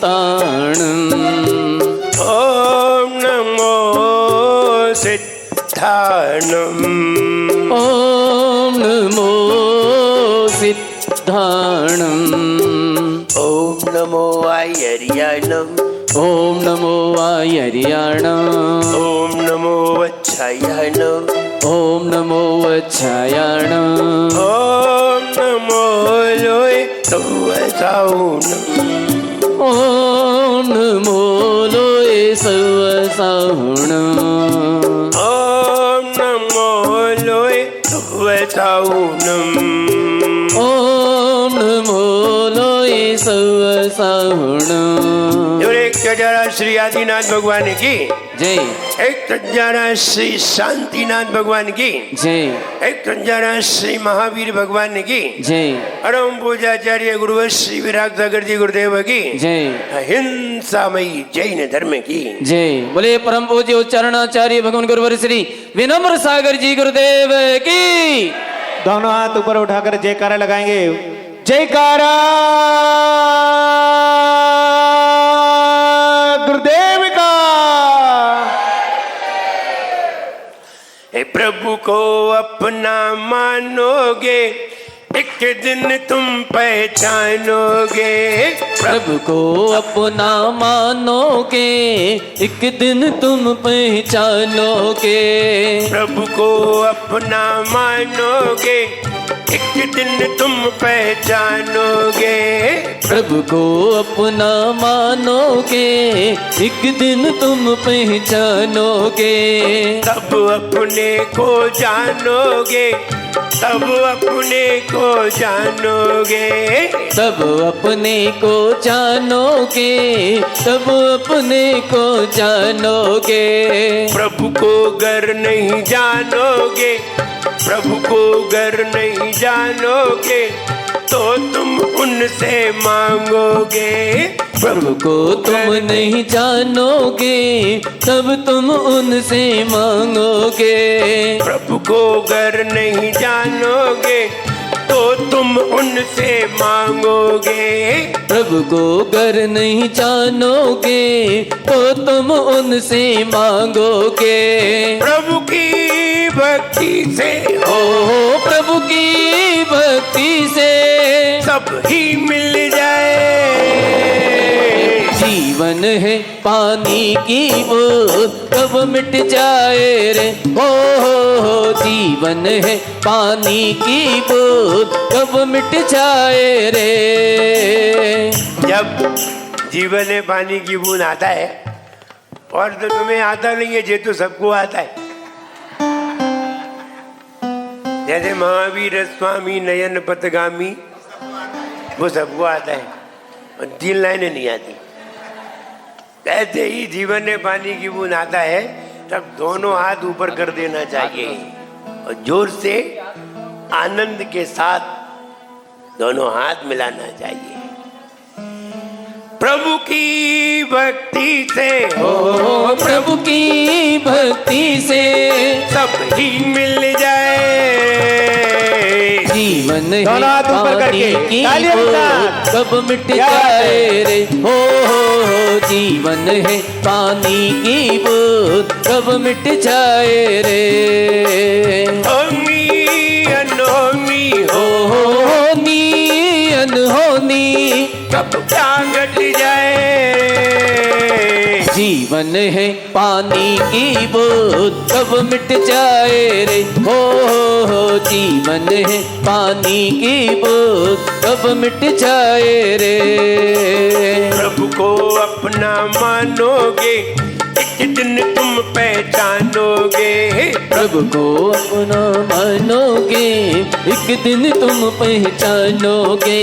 सिद्धाणम् ओम नमो सिद्धाणम् ओम नमो सिद्धाणम् ओम नमो आयर्याणम् ओम नमो आयर्याणम् ओम नमो वत्सायाणम् ओम नमो वत्सायाणम् ओम नमो लोय सवसाहुणम् ओम नमो लोय सवसाहुणम् ओम नमो लोय सवसाहुणम् ओम नमो लोय सवसाहुणम्। एक जरा श्री आदिनाथ भगवान की जय। एक जरा श्री शांतिनाथ भगवान की जय। एक जरा श्री महावीर भगवान की जय। परम पूजाचार्य गुरुवर श्री विराग सागर जी गुरुदेव की जय। अहिंसामयी जैन धर्म की जय। बोले परम पूज्य उच्चारणाचार्य भगवान गुरुवर श्री विनम्र सागर जी गुरुदेव की। दोनों हाथ ऊपर उठाकर जयकारा लगाएंगे। जयकारा गुरुदेव का। हे प्रभु को अपना मानोगे एक दिन तुम पहचानोगे। प्रभु को अपना मानोगे एक दिन तुम पहचानोगे। प्रभु को अपना मानोगे एक दिन तुम पहचानोगे। प्रभु को अपना मानोगे एक दिन तुम पहचानोगे। तब अपने को जानोगे तब अपने को जानोगे। तब अपने को जानोगे तब अपने को जानोगे। प्रभु को गर नहीं जानोगे प्रभु को गर नहीं जानोगे तो तुम उनसे मांगोगे। प्रभु को तुम नहीं जानोगे तब तुम उनसे मांगोगे। प्रभु को गर नहीं जानोगे तो तुम उनसे मांगोगे। प्रभु को गर नहीं जानोगे तो तुम उनसे मांगोगे। प्रभु की भक्ति से ओ प्रभु की भक्ति से सब ही मिल जाए। जीवन है पानी की बूंद कब मिट जाए रे। हो जीवन है पानी की बूंद कब मिट जाए रे। जब जीवन में पानी की बूंद आता है और तो तुम्हें आता नहीं है जे तो सबको आता है। जैसे महावीर स्वामी नयन पथगामी वो सबको आता है और 3 लाइनें नहीं आती। ऐसे ही जीवन में पानी की बूंद आता है तब दोनों हाथ ऊपर कर देना चाहिए और जोर से आनंद के साथ दोनों हाथ मिलाना चाहिए। प्रभु की भक्ति से ओ प्रभु की भक्ति से सब ही मिल जाए। जीवन है दोनों हाथ ऊपर पानी करके की तालियां बूंद बजा। कब मिट जाए रे। हो जीवन है पानी की बूंद कब मिट जाए रे। होनी अनहोनी हो होनी अनहोनी कब क्या घट जाए। जीवन है पानी की बूंद कब मिट जाए रे। हो जीवन है पानी की बूंद कब मिट जाए रे। प्रभु को अपना मानोगे एक दिन तुम पहचानोगे। प्रभु को अपना मानोगे एक दिन तुम पहचानोगे।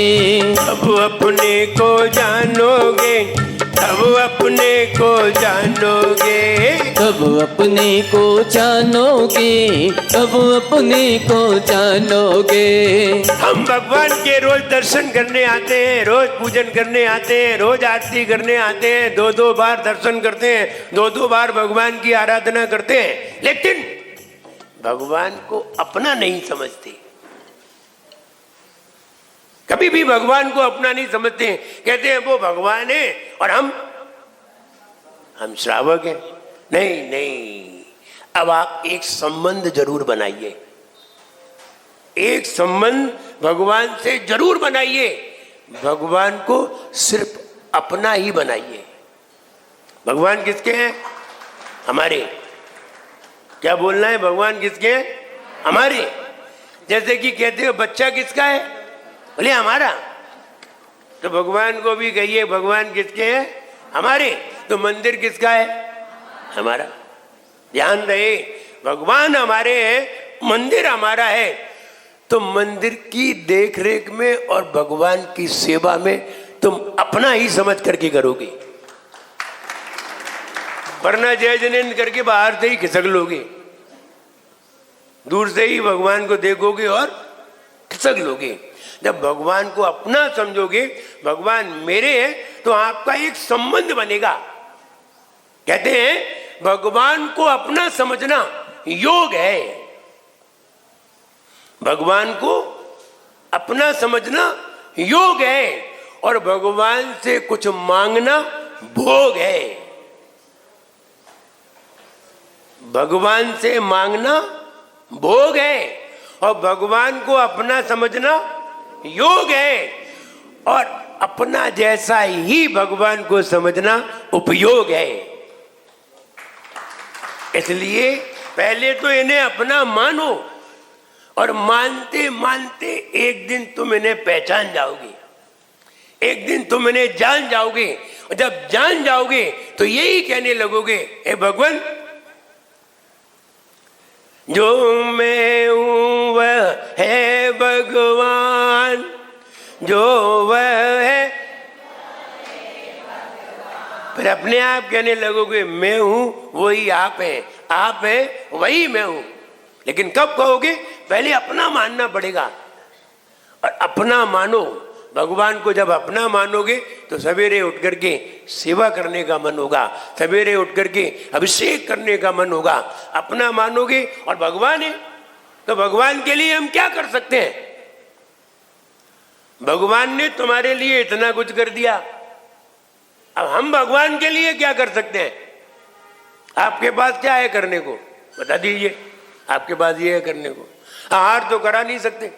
अब अपने को जानोगे तब अपने को जानोगे। तब अपने को जानोगे तब अपने को जानोगे। हम भगवान के रोज दर्शन करने आते हैं, रोज पूजन करने आते हैं, रोज आरती करने आते हैं, 2-2 बार दर्शन करते हैं, 2-2 बार भगवान की आराधना करते हैं, लेकिन भगवान को अपना नहीं समझते। कभी भी भगवान को अपना नहीं समझते हैं। कहते हैं वो भगवान है और हम श्रावक हैं। नहीं नहीं, अब आप एक संबंध जरूर बनाइए, एक संबंध भगवान से जरूर बनाइए। भगवान को सिर्फ अपना ही बनाइए। भगवान किसके हैं? हमारे। क्या बोलना है? भगवान किसके हैं? हमारे। जैसे कि कहते हो बच्चा किसका है? बोले हमारा। तो भगवान को भी कहिए भगवान किसके हैं? हमारे। तो मंदिर किसका है? हमारा। ध्यान रहे, भगवान हमारे हैं, मंदिर हमारा है। तो मंदिर की देखरेख में और भगवान की सेवा में तुम अपना ही समझ करके करोगे, वरना जय जनेन करके बाहर से ही खिसक लोगे, दूर से ही भगवान को देखोगे और खिसक लोगे। जब भगवान को अपना समझोगे, भगवान मेरे हैं, तो आपका एक संबंध बनेगा। कहते हैं भगवान को अपना समझना योग है। भगवान को अपना समझना योग है और भगवान से कुछ मांगना भोग है। भगवान से मांगना भोग है और भगवान को अपना समझना योग है और अपना जैसा ही भगवान को समझना उपयोग है। इसलिए पहले तो इन्हें अपना मानो और मानते मानते एक दिन तुम इन्हें पहचान जाओगे, एक दिन तुम इन्हें जान जाओगे और जब जान जाओगे तो यही कहने लगोगे, हे भगवान, जो मैं हूं वह है भगवान, जो वह है। फिर अपने आप कहने लगोगे मैं हूं वही आप है, आप है वही मैं हूं। लेकिन कब कहोगे? पहले अपना मानना पड़ेगा और अपना मानो। भगवान को जब अपना मानोगे तो सवेरे उठ करके सेवा करने का मन होगा, सवेरे उठ करके अभिषेक करने का मन होगा। अपना मानोगे और भगवान है तो भगवान के लिए हम क्या कर सकते हैं? भगवान ने तुम्हारे लिए इतना कुछ कर दिया, अब हम भगवान के लिए क्या कर सकते हैं? आपके पास क्या है करने को? बता दीजिए। आपके पास ये है करने को, आहार तो करा नहीं सकते,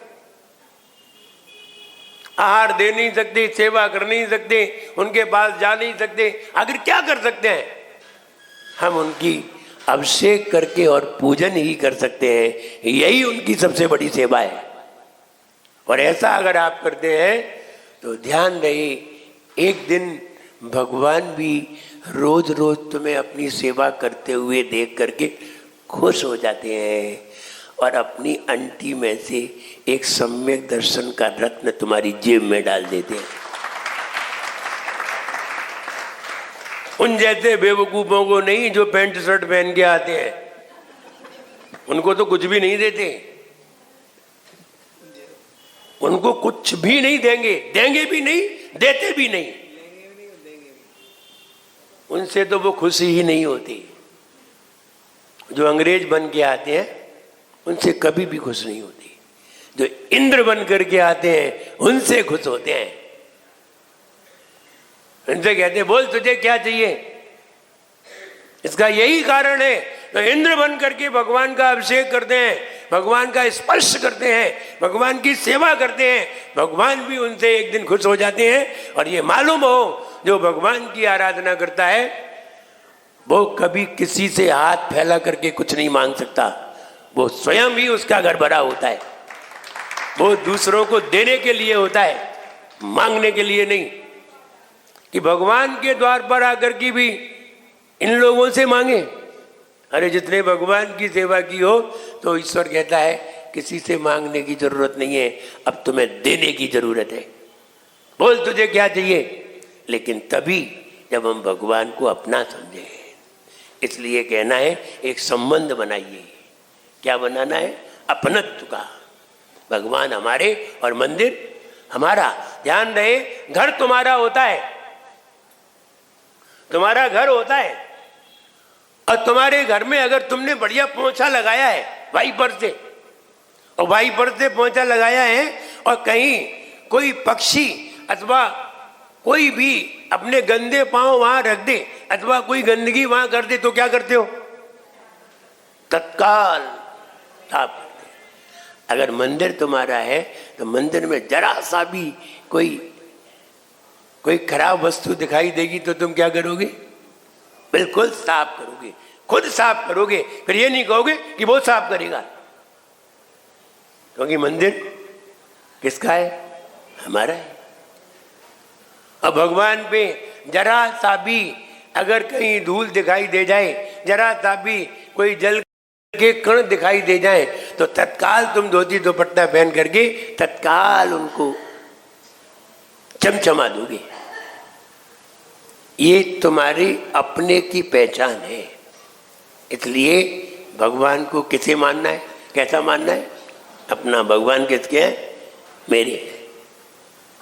आहार दे नहीं सकते, सेवा कर नहीं सकते, उनके पास जा नहीं सकते, आखिर क्या कर सकते हैं? हम उनकी अभिषेक करके और पूजन ही कर सकते हैं, यही उनकी सबसे बड़ी सेवा है। और ऐसा अगर आप करते हैं तो ध्यान रहे, एक दिन भगवान भी रोज रोज तुम्हें अपनी सेवा करते हुए देख करके खुश हो जाते हैं और अपनी अंटी में से एक सम्यक दर्शन का रत्न तुम्हारी जेब में डाल देते हैं। उन जैसे बेवकूफों को नहीं जो पैंट शर्ट पहन के आते हैं, उनको तो कुछ भी नहीं देते, उनको कुछ भी नहीं देंगे, देंगे भी नहीं, देते भी नहीं, उनसे तो वो खुशी ही नहीं होती। जो अंग्रेज बन के आते हैं उनसे कभी भी खुश नहीं होती, जो इंद्र बन करके आते हैं उनसे खुश होते हैं। उनसे कहते हैं बोल तुझे क्या चाहिए? इसका यही कारण है, तो इंद्र बन करके भगवान का अभिषेक करते हैं, भगवान का स्पर्श करते हैं, भगवान की सेवा करते हैं, भगवान भी उनसे एक दिन खुश हो जाते हैं। और ये मालूम हो, जो भगवान की आराधना करता है वो कभी किसी से हाथ फैला करके कुछ नहीं मांग सकता, वो स्वयं ही उसका घर भरा होता है। वो दूसरों को देने के लिए होता है, मांगने के लिए नहीं कि भगवान के द्वार पर आकर के भी इन लोगों से मांगे। अरे जितने भगवान की सेवा की हो तो ईश्वर कहता है किसी से मांगने की जरूरत नहीं है, अब तुम्हें देने की जरूरत है। बोल तुझे क्या चाहिए? लेकिन तभी जब हम भगवान को अपना समझे। इसलिए कहना है एक संबंध बनाइए। क्या बनाना है? अपनत्व का। भगवान हमारे और मंदिर हमारा। ध्यान रहे, घर तुम्हारा होता है, तुम्हारा घर होता है और तुम्हारे घर में अगर तुमने बढ़िया पोंछा लगाया है वाइपर से, और वाइपर से पोंछा लगाया है और कहीं कोई पक्षी अथवा कोई भी अपने गंदे पांव वहां रख दे अथवा कोई गंदगी वहां कर दे तो क्या करते हो? तत्काल साफ करते हैं। अगर मंदिर तुम्हारा है तो मंदिर में जरा सा भी कोई खराब वस्तु दिखाई देगी तो तुम क्या करोगे? बिल्कुल साफ करोगे, खुद साफ करोगे। फिर ये नहीं कहोगे कि वो साफ करेगा, क्योंकि मंदिर किसका है? हमारा है। अब भगवान पे जरा सा भी अगर कहीं धूल दिखाई दे जाए, जरा सा भी कोई जल के कण दिखाई दे जाए तो तत्काल तुम धोती दुपट्टा पहन करके तत्काल उनको चमचमा दोगे। ये तुम्हारी अपने की पहचान है। इसलिए भगवान को किसे मानना है? कैसा मानना है? अपना। भगवान किसके हैं? मेरे हैं।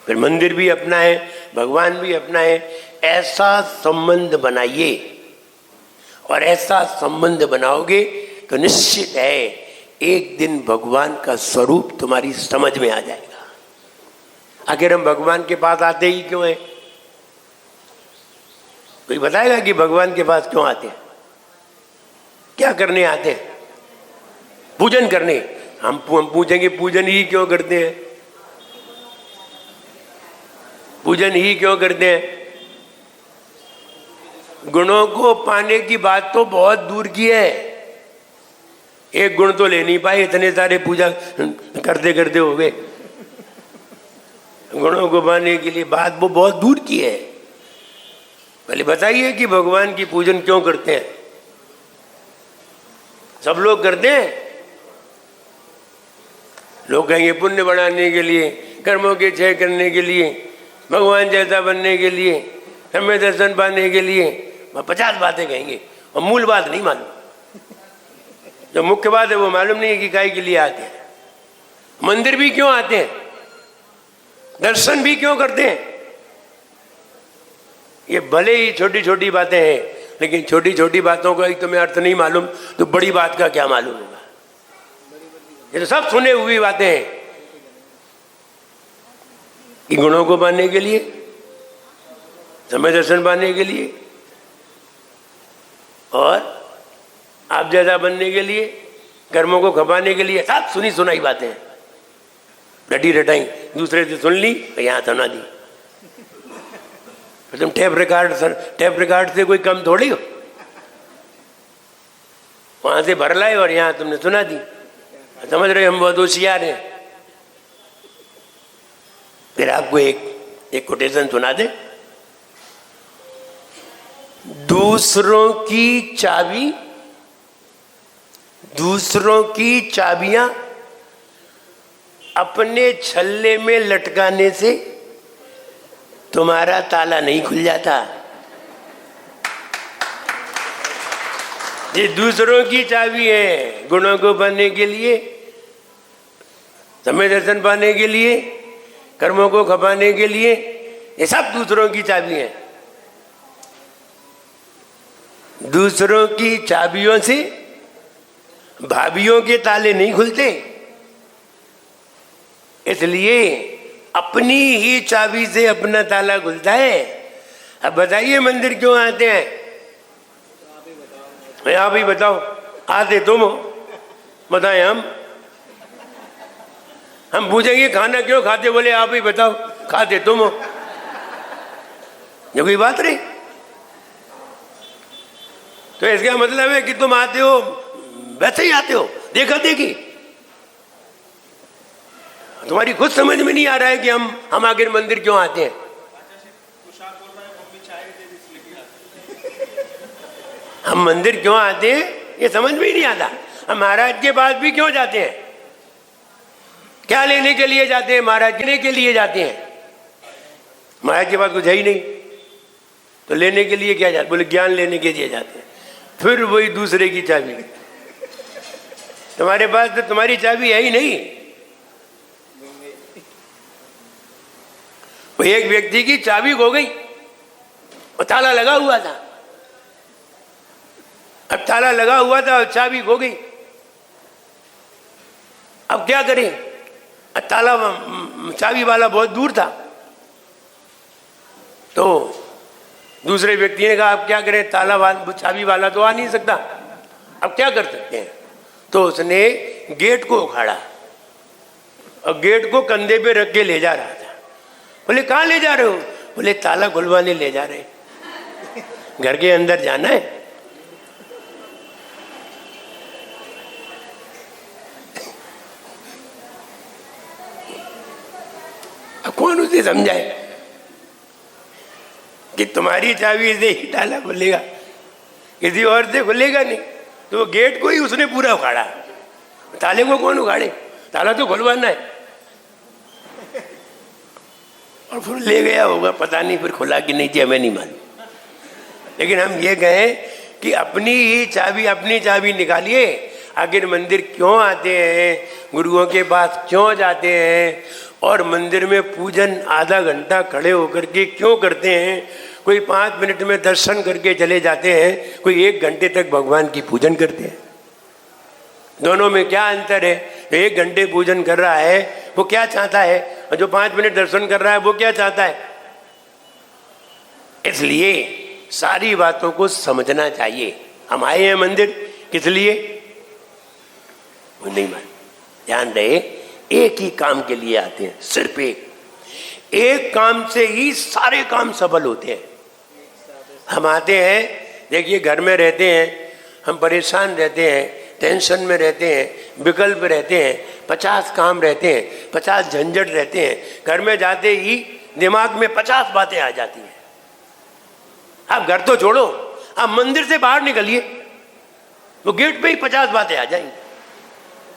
फिर मंदिर भी अपना है, भगवान भी अपना है। ऐसा संबंध बनाइए, और ऐसा संबंध बनाओगे तो निश्चित है एक दिन भगवान का स्वरूप तुम्हारी समझ में आ जाएगा। आखिर हम भगवान के पास आते ही क्यों हैं? कोई बताएगा कि भगवान के पास क्यों आते हैं? क्या करने आते हैं? पूजन करने। हम पूछेंगे पूजन ही क्यों करते हैं? पूजन ही क्यों करते हैं? गुणों को पाने की बात तो बहुत दूर की है। एक गुण तो ले नहीं पाए, इतने सारे पूजा करते करते हो गए। गुणों को पाने के लिए बात वो बहुत दूर की है। पहले बताइए कि भगवान की पूजन क्यों करते हैं? सब लोग करते हैं। लोग कहेंगे पुण्य बढ़ाने के लिए, कर्मों के क्षय करने के लिए, भगवान जैसा बनने के लिए, हमें दर्शन पाने के लिए। 50 बातें कहेंगे और मूल बात नहीं मालूम। जो मुख्य बात है वो मालूम नहीं है कि काय के लिए आते हैं। मंदिर भी क्यों आते हैं? दर्शन भी क्यों करते हैं? ये भले ही छोटी छोटी बातें हैं, लेकिन छोटी छोटी बातों का ही तुम्हें अर्थ नहीं मालूम तो बड़ी बात का क्या मालूम होगा? ये तो सब सुने हुई बातें हैं कि गुणों को पाने के लिए, समय दर्शन पाने के लिए, और आप जैसा बनने के लिए, कर्मों को खपाने के लिए। सब सुनी सुनाई बातें हैं, रटी रटाई, दूसरे से सुन ली, यहाँ सुना दी। तुम टेप रिकॉर्ड से कोई कम थोड़ी हो। वहां से भर लाए और यहाँ तुमने सुना दी। समझ रहे हम बहुत होशियार हैं। फिर आपको एक कोटेशन सुना दे। दूसरों की चाबियां अपने छल्ले में लटकाने से तुम्हारा ताला नहीं खुल जाता। ये दूसरों की चाबी है, गुणों को पाने के लिए, समय दर्शन पाने के लिए, कर्मों को खपाने के लिए। ये सब दूसरों की चाबी है। दूसरों की चाबियों से भाभियों के ताले नहीं खुलते। इसलिए अपनी ही चाबी से अपना ताला खुलता है। अब बताइए मंदिर क्यों आते हैं? आप ही बताओ। आते तुम हो, बताएं हम पूछेंगे खाना क्यों खाते? बोले आप ही बताओ। खाते तुम हो। ये कोई बात रही? तो इसका मतलब है कि तुम आते हो वैसे ही आते हो, देखा देखी। तुम्हारी खुद समझ में नहीं आ रहा है कि हम आखिर मंदिर क्यों आते हैं। हम मंदिर क्यों आते हैं ये समझ में ही नहीं आता। हम महाराज के पास भी क्यों जाते हैं? क्या लेने के लिए जाते हैं? महाराज लेने के लिए जाते हैं। महाराज के पास कुछ है ही नहीं तो लेने के लिए क्या जाते? बोले ज्ञान लेने के लिए जाते हैं। फिर वही दूसरे की चाबी। तुम्हारे पास तो तुम्हारी चाबी है ही नहीं। वो एक व्यक्ति की चाबी खो गई और ताला लगा हुआ था। अब ताला लगा हुआ था और चाबी खो गई। अब क्या करें? ताला चाबी वाला बहुत दूर था तो दूसरे व्यक्ति ने कहा आप क्या करें, ताला वाला चाबी वाला तो आ नहीं सकता, अब क्या कर सकते हैं। तो उसने गेट को उखाड़ा और गेट को कंधे पे रख के ले जा रहा था। बोले कहाँ ले जा रहे हो? बोले ताला खुलवाने ले जा रहे, घर के अंदर जाना है। अब कौन उसे समझाए कि तुम्हारी चाबी से ही ताला खुलेगा, किसी और से खुलेगा नहीं। तो वो गेट को ही उसने पूरा उखाड़ा, ताले को कौन उखाड़े, ताला तो खुलवाना है। और फिर ले गया होगा, पता नहीं फिर खुला कि नहीं थी, हमें नहीं मालूम। लेकिन हम ये कहें कि अपनी चाबी निकालिए। आखिर मंदिर क्यों आते हैं, गुरुओं के पास क्यों जाते हैं, और मंदिर में पूजन आधा घंटा खड़े होकर के क्यों करते हैं। कोई 5 मिनट में दर्शन करके चले जाते हैं, कोई 1 घंटे तक भगवान की पूजन करते हैं। दोनों में क्या अंतर है? जो 1 घंटे पूजन कर रहा है वो क्या चाहता है, और जो 5 मिनट दर्शन कर रहा है वो क्या चाहता है। इसलिए सारी बातों को समझना चाहिए। हम आए हैं मंदिर किस लिए, वो नहीं मान, ध्यान रहे, एक ही काम के लिए आते हैं, सिर्फ एक काम से ही सारे काम सफल होते हैं। हम आते हैं, देखिए घर में रहते हैं, हम परेशान रहते हैं, टेंशन में रहते हैं, विकल्प रहते हैं, 50 काम रहते हैं, 50 झंझट रहते हैं। घर में जाते ही दिमाग में 50 बातें आ जाती हैं। आप घर तो छोड़ो, आप मंदिर से बाहर निकलिए, वो गेट पे ही 50 बातें आ जाएंगी,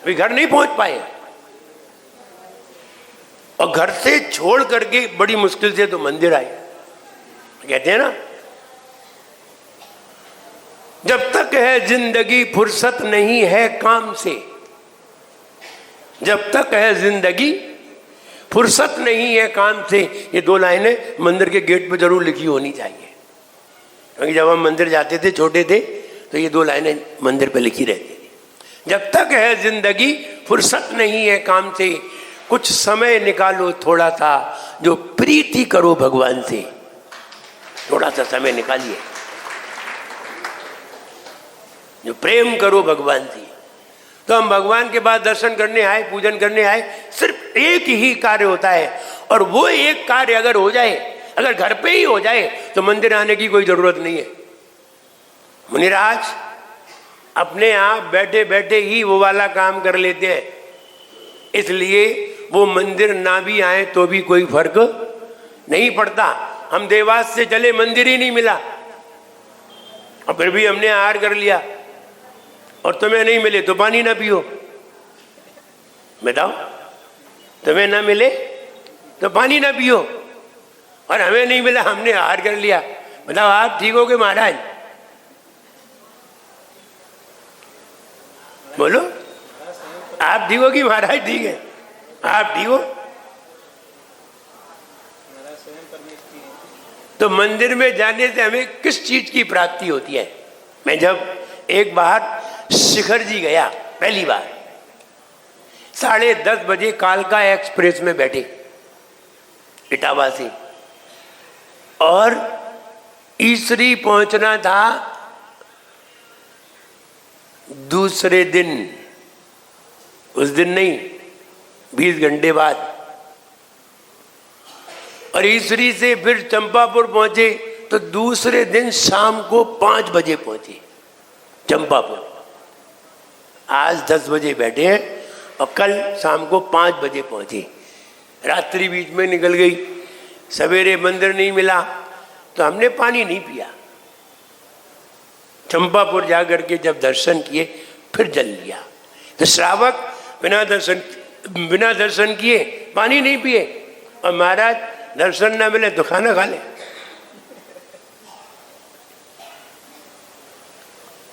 वे घर नहीं पहुंच पाए। और घर से छोड़ करके बड़ी मुश्किल से तो मंदिर आए। कहते हैं ना, जब तक है जिंदगी फुर्सत नहीं है काम से, जब तक है जिंदगी फुर्सत नहीं है काम से। ये 2 लाइनें मंदिर के गेट पे जरूर लिखी होनी चाहिए, क्योंकि जब हम मंदिर जाते थे छोटे थे तो ये 2 लाइनें मंदिर पे लिखी रहती थी। जब तक है जिंदगी फुर्सत नहीं है काम से, कुछ समय निकालो थोड़ा सा, जो प्रीति करो भगवान से। थोड़ा सा समय निकालिए, जो प्रेम करो भगवान से। तो हम भगवान के पास दर्शन करने आए, पूजन करने आए, सिर्फ एक ही कार्य होता है, और वो एक कार्य अगर हो जाए, अगर घर पे ही हो जाए, तो मंदिर आने की कोई जरूरत नहीं है। मुनिराज अपने आप बैठे बैठे ही वो वाला काम कर लेते हैं, इसलिए वो मंदिर ना भी आए तो भी कोई फर्क नहीं पड़ता। हम देवास से चले, मंदिर ही नहीं मिला, और फिर भी हमने आहार कर लिया, और तुम्हें नहीं मिले तो पानी ना पियो। बताओ, तुम्हें ना मिले तो पानी ना पियो, और हमें नहीं मिला, हमने आहार कर लिया। बताओ, आप ठीक हो गए महाराज? बोलो, आप ठीक हो कि महाराज ठीक है? आप ठीक हो? तो मंदिर में जाने से हमें किस चीज की प्राप्ति होती है? मैं जब एक बार शिखर जी गया, पहली बार 10:30 बजे कालका एक्सप्रेस में बैठे इटावा से, और ईसरी पहुंचना था दूसरे दिन, उस दिन नहीं, 20 घंटे बाद। और ईसरी से फिर चंपापुर पहुंचे तो दूसरे दिन शाम को 5 बजे पहुंचे चंपापुर। आज 10 बजे बैठे हैं और कल शाम को 5 बजे पहुंचे। रात्रि बीच में निकल गई, सवेरे मंदिर नहीं मिला तो हमने पानी नहीं पिया। चंपापुर जाकर के जब दर्शन किए फिर जल लिया। तो श्रावक बिना दर्शन किए पानी नहीं पिए, और महाराज दर्शन ना मिले तो खाना खा ले।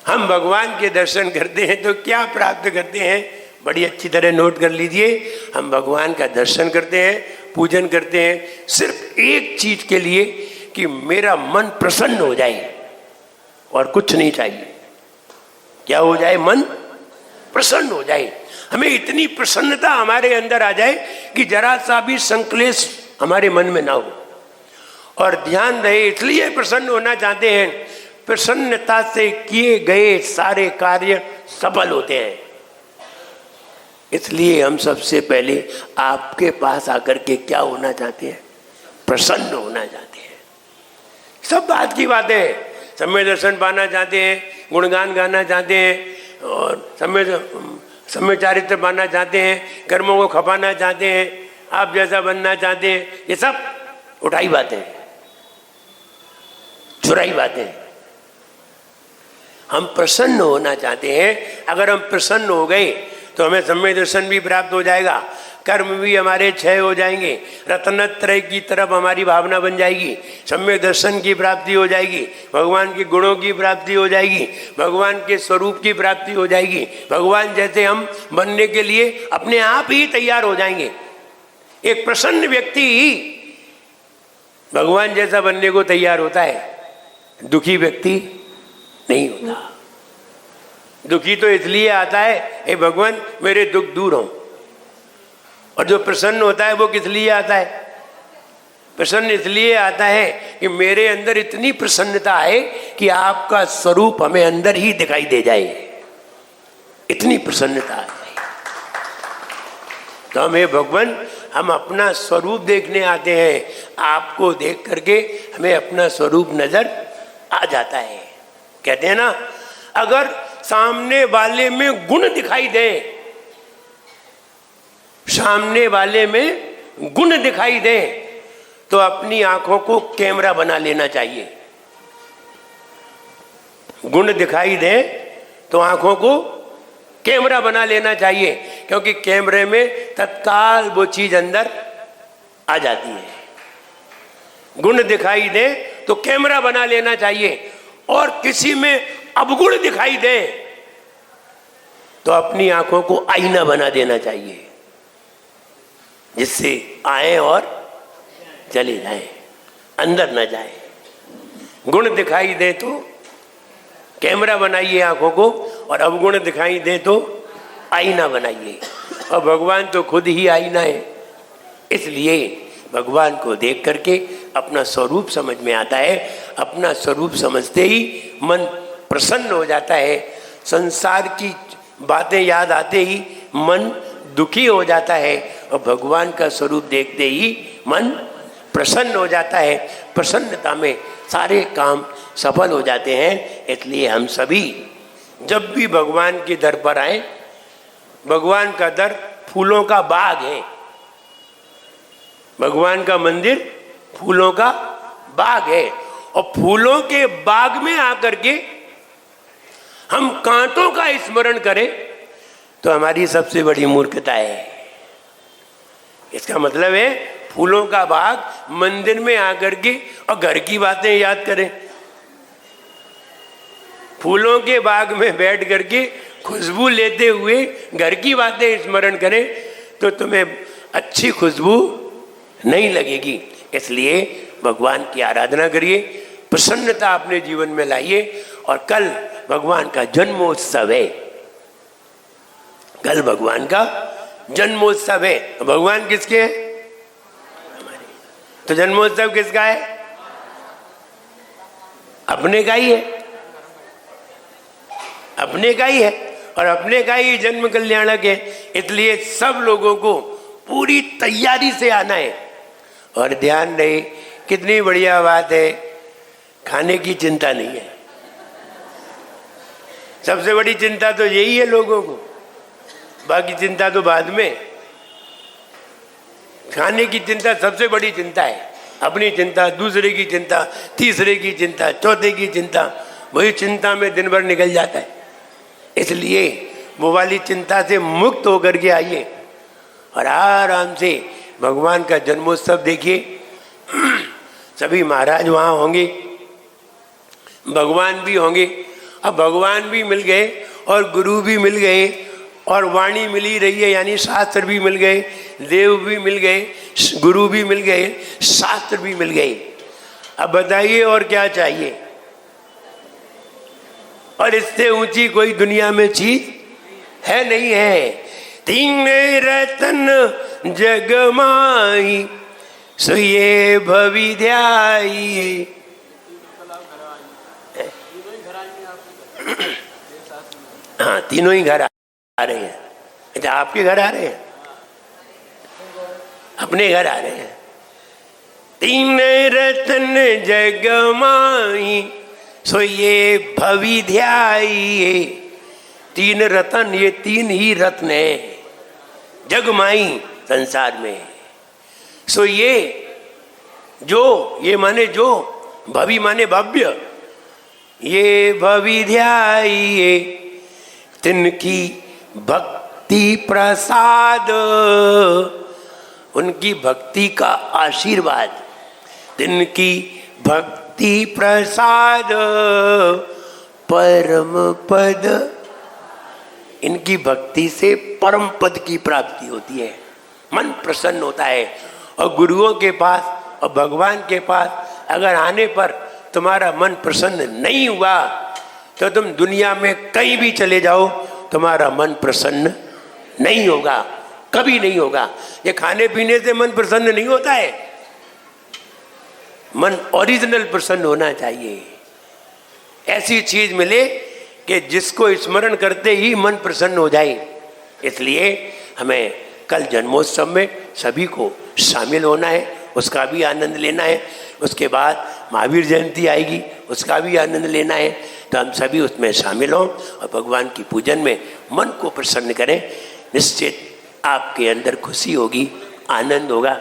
हम भगवान के दर्शन करते हैं तो क्या प्राप्त करते हैं, बड़ी अच्छी तरह नोट कर लीजिए। हम भगवान का दर्शन करते हैं, पूजन करते हैं, सिर्फ एक चीज के लिए कि मेरा मन प्रसन्न हो जाए, और कुछ नहीं चाहिए। क्या हो जाए? मन प्रसन्न हो जाए। हमें इतनी प्रसन्नता हमारे अंदर आ जाए कि जरा सा भी संक्लेश हमारे मन में ना हो। और ध्यान रहे, इसलिए प्रसन्न होना चाहते हैं। प्रसन्नता से किए गए सारे कार्य सफल होते हैं। इसलिए हम सबसे पहले आपके पास आकर के क्या होना चाहते हैं? प्रसन्न होना चाहते हैं। सब बात की बातें हैं। सम्य दर्शन पाना चाहते हैं, गुणगान गाना चाहते हैं, और सम्य चारित्र पाना चाहते हैं, कर्मों को खपाना चाहते हैं, आप जैसा बनना चाहते हैं। ये सब उठाई बातें हैं, चुराई बातें हैं। हम प्रसन्न होना चाहते हैं। अगर हम प्रसन्न हो गए तो हमें सम्य दर्शन भी प्राप्त हो जाएगा, कर्म भी हमारे क्षय हो जाएंगे, रत्नत्रय की तरफ हमारी भावना बन जाएगी, सम्य दर्शन की प्राप्ति हो जाएगी, भगवान के गुणों की प्राप्ति हो जाएगी, भगवान के स्वरूप की प्राप्ति हो जाएगी। भगवान जैसे हम बनने के लिए अपने आप ही तैयार हो जाएंगे। एक प्रसन्न व्यक्ति ही भगवान जैसा बनने को तैयार होता है, दुखी व्यक्ति नहीं होता। दुखी तो इसलिए आता है, हे भगवान मेरे दुख दूर हो। और जो प्रसन्न होता है वो किस लिए आता है? प्रसन्न इसलिए आता है कि मेरे अंदर इतनी प्रसन्नता है कि आपका स्वरूप हमें अंदर ही दिखाई दे जाए, इतनी प्रसन्नता है। तो हम, हे भगवान, हम अपना स्वरूप देखने आते हैं। आपको देख करके हमें अपना स्वरूप नजर आ जाता है। कहते हैं ना, अगर सामने वाले में गुण दिखाई दे, सामने वाले में गुण दिखाई दे, तो अपनी आंखों को कैमरा बना लेना चाहिए। गुण दिखाई दे तो आंखों को कैमरा बना लेना चाहिए, क्योंकि कैमरे में तत्काल वो चीज अंदर आ जाती है। गुण दिखाई दे तो कैमरा बना लेना चाहिए, और किसी में अवगुण दिखाई दे तो अपनी आंखों को आईना बना देना चाहिए, जिससे आए और चले जाए, अंदर न जाए। गुण दिखाई दे तो कैमरा बनाइए आंखों को, और अवगुण दिखाई दे तो आईना बनाइए। और भगवान तो खुद ही आईना है, इसलिए भगवान को देख करके अपना स्वरूप समझ में आता है। अपना स्वरूप समझते ही मन प्रसन्न हो जाता है। संसार की बातें याद आते ही मन दुखी हो जाता है, और भगवान का स्वरूप देखते ही मन प्रसन्न हो जाता है। प्रसन्नता में सारे काम सफल हो जाते हैं। इसलिए हम सभी जब भी भगवान के दर पर आए, भगवान का दर फूलों का बाग है, भगवान का मंदिर फूलों का बाग है, और फूलों के बाग में आकर के हम कांटों का स्मरण करें तो हमारी सबसे बड़ी मूर्खता है। इसका मतलब है फूलों का बाग मंदिर में आकर के और घर की बातें याद करें। फूलों के बाग में बैठ करके खुशबू लेते हुए घर की बातें स्मरण करें तो तुम्हें अच्छी खुशबू नहीं लगेगी। इसलिए भगवान की आराधना करिए, प्रसन्नता अपने जीवन में लाइए। और कल भगवान का जन्मोत्सव है, कल भगवान का जन्मोत्सव है। भगवान किसके हैं? हमारे। तो जन्मोत्सव किसका है? अपने का ही है, अपने का ही है, और अपने का ही जन्म कल्याणक है। इसलिए सब लोगों को पूरी तैयारी से आना है। और ध्यान रहे, कितनी बढ़िया बात है, खाने की चिंता नहीं है। सबसे बड़ी चिंता तो यही है लोगों को, बाकी चिंता तो बाद में। खाने की चिंता सबसे बड़ी चिंता है। अपनी चिंता, दूसरे की चिंता, तीसरे की चिंता, चौथे की चिंता, वही चिंता में दिन भर निकल जाता है। इसलिए वो वाली चिंता से मुक्त होकर के आइए और आराम से भगवान का जन्मोत्सव देखिए। सभी महाराज वहाँ होंगे, भगवान भी होंगे। अब भगवान भी मिल गए और गुरु भी मिल गए और वाणी मिल ही रही है, यानी शास्त्र भी मिल गए, देव भी मिल गए, गुरु भी मिल गए, शास्त्र भी मिल गए। अब बताइए और क्या चाहिए? और इससे ऊंची कोई दुनिया में चीज है नहीं है। तीन रतन जगमाई सो ये भवि ध्याई। हाँ, तीनों ही घर आ रहे हैं। अच्छा, आपके घर आ रहे हैं, अपने घर आ रहे हैं। तीन रत्न जग माई, सो ये भवि ध्याई। तीन रत्न, ये तीन ही रत्न है जग माई संसार में। सो ये जो, ये माने जो, भवि माने भव्य, ये भवि ध्याई। तिनकी भक्ति प्रसाद, उनकी भक्ति का आशीर्वाद। तिनकी भक्ति प्रसाद परम पद, इनकी भक्ति से परम पद की प्राप्ति होती है, मन प्रसन्न होता है। और गुरुओं के पास और भगवान के पास अगर आने पर तुम्हारा मन प्रसन्न नहीं हुआ तो तुम दुनिया में कहीं भी चले जाओ, तुम्हारा मन प्रसन्न नहीं होगा, कभी नहीं होगा। ये खाने पीने से मन प्रसन्न नहीं होता है, मन ओरिजिनल प्रसन्न होना चाहिए। ऐसी चीज मिले कि जिसको स्मरण करते ही मन प्रसन्न हो जाए। इसलिए हमें कल जन्मोत्सव में सभी को शामिल होना है, उसका भी आनंद लेना है। उसके बाद महावीर जयंती आएगी, उसका भी आनंद लेना है। तो हम सभी उसमें शामिल हों और भगवान की पूजन में मन को प्रसन्न करें। निश्चित आपके अंदर खुशी होगी, आनंद होगा।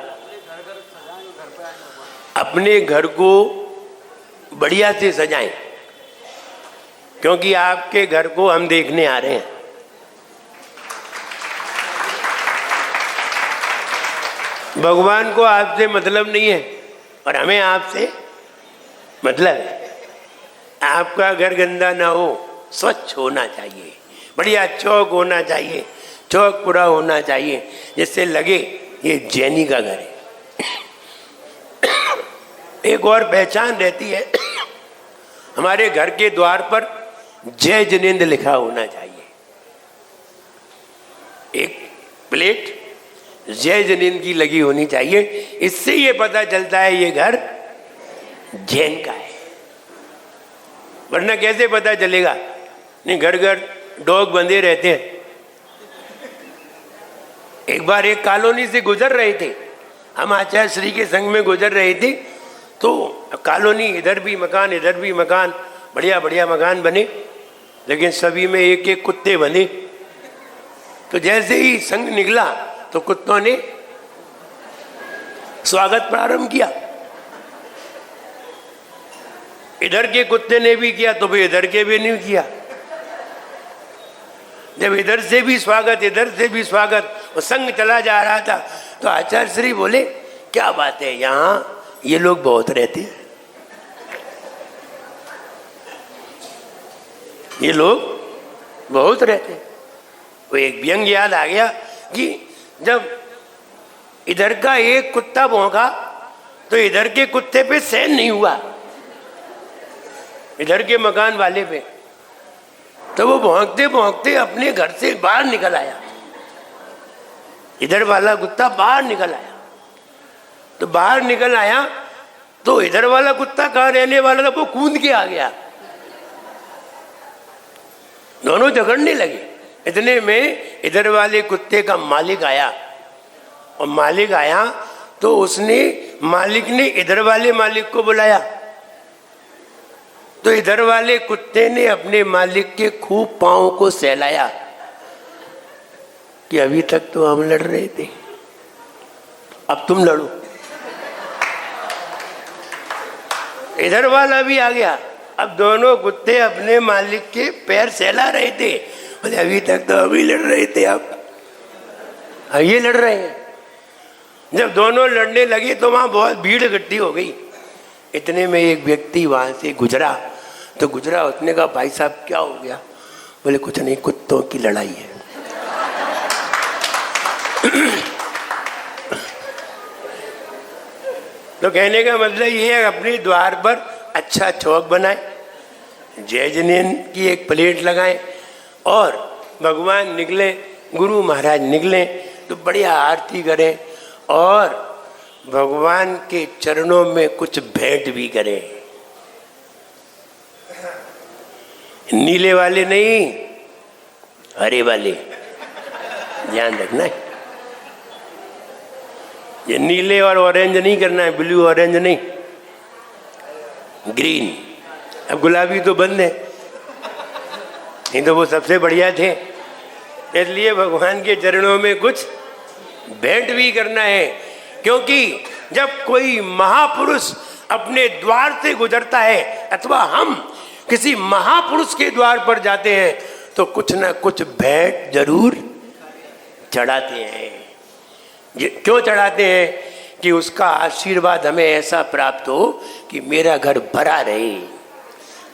अपने घर को बढ़िया से सजाएं, क्योंकि आपके घर को हम देखने आ रहे हैं। भगवान को आपसे मतलब नहीं है और हमें आपसे मतलब है। आपका घर गंदा ना हो, स्वच्छ होना चाहिए, बढ़िया चौक होना चाहिए, चौक पूरा होना चाहिए, जिससे लगे ये जैनी का घर है। एक और पहचान रहती है, हमारे घर के द्वार पर जय जिनेंद्र लिखा होना चाहिए। एक प्लेट जय जिनेंद्र की लगी होनी चाहिए। इससे ये पता चलता है ये घर जैन का है, वरना कैसे पता चलेगा? नहीं, घर घर डॉग बंधे रहते हैं। एक बार एक कॉलोनी से गुजर रहे थे हम, आचार्य श्री के संग में गुजर रहे थे। तो कॉलोनी, इधर भी मकान इधर भी मकान, बढ़िया बढ़िया मकान बने, लेकिन सभी में एक एक कुत्ते बने। तो जैसे ही संग निकला तो कुत्तों ने स्वागत प्रारंभ किया। इधर के कुत्ते ने भी किया तो फिर इधर के भी नहीं किया। जब इधर से भी स्वागत इधर से भी स्वागत, और संग चला जा रहा था, तो आचार्य श्री बोले, क्या बात है, यहाँ ये लोग बहुत रहते हैं, ये लोग बहुत रहते हैं। वो एक व्यंग याद आ गया कि जब इधर का एक कुत्ता भौंका तो इधर के कुत्ते पे सहन नहीं हुआ, इधर के मकान वाले पे। तो वो भौंकते भौंकते अपने घर से बाहर निकल आया, इधर वाला कुत्ता बाहर निकल आया। तो बाहर निकल आया तो इधर वाला कुत्ता कहाँ रहने वाला था, वो कूद के आ गया। दोनों झगड़ने लगे। इतने में इधर वाले कुत्ते का मालिक आया, और मालिक आया तो उसने, मालिक ने इधर वाले मालिक को बुलाया। तो इधर वाले कुत्ते ने अपने मालिक के खूब पांव को सहलाया कि अभी तक तो हम लड़ रहे थे, अब तुम लड़ो। इधर वाला भी आ गया। अब दोनों कुत्ते अपने मालिक के पैर सहला रहे थे, बोले अभी तक तो अभी लड़ रहे थे, अब ये लड़ रहे हैं। जब दोनों लड़ने लगे तो वहां बहुत भीड़ इकट्ठी हो गई। इतने में एक व्यक्ति वहां से गुजरा। तो गुजरा, उसने कहा, भाई साहब क्या हो गया? बोले कुछ नहीं, कुत्तों की लड़ाई है। तो कहने का मतलब ये है, अपने द्वार पर अच्छा चौक बनाए, जय जिनेंद्र की एक प्लेट लगाएं, और भगवान निकले, गुरु महाराज निकले तो बढ़िया आरती करें, और भगवान के चरणों में कुछ भेंट भी करें। नीले वाले नहीं, हरे वाले, ध्यान रखना है। ये नीले और ऑरेंज नहीं करना है, ब्लू ऑरेंज नहीं, ग्रीन। अब गुलाबी तो बंद है, नहीं तो वो सबसे बढ़िया थे। इसलिए भगवान के चरणों में कुछ भेंट भी करना है, क्योंकि जब कोई महापुरुष अपने द्वार से गुजरता है अथवा हम किसी महापुरुष के द्वार पर जाते हैं तो कुछ ना कुछ भेंट जरूर चढ़ाते हैं। क्यों चढ़ाते हैं? कि उसका आशीर्वाद हमें ऐसा प्राप्त हो कि मेरा घर भरा रहे,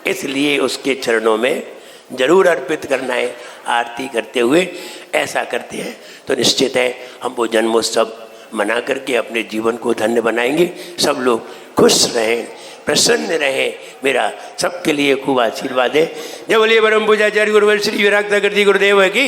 इसलिए उसके चरणों में जरूर अर्पित करना है। आरती करते हुए ऐसा करते हैं तो निश्चित है हम वो जन्मोत्सव मना करके अपने जीवन को धन्य बनाएंगे। सब लोग खुश रहें, प्रसन्न रहें, मेरा सबके लिए खूब आशीर्वाद है। जय बोलिए परम पूज्याचार्य गुरुवर श्री विराट गुरुदेव की।